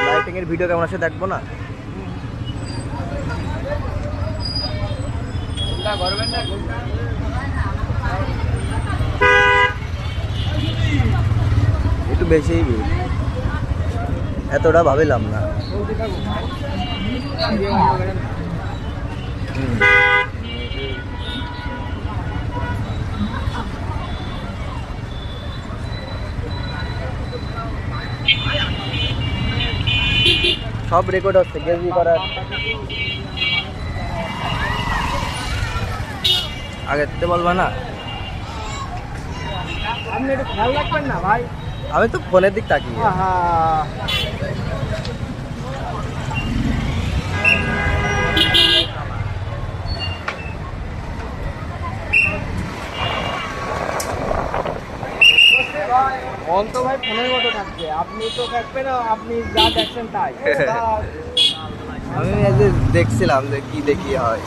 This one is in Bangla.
লাইটিং এর ভিডিও কেমন আছে দেখবো না? একটু বেশিই ভিড়, এতটা ভাবিলাম না। সব রেকর্ড হচ্ছে, গেজি করার আগে তো বলবা না। আপনি একটু খেয়াল রাখবেন না ভাই। আমি তো ফোনের দিক তাকিয়ে। অন্ত ভাই ফোনের মতো থাকছে, আপনি তো থাকবেন, আপনি যা দেখছেন তাই। আমি এই যে দেখছিলাম যে কি দেখি হয়।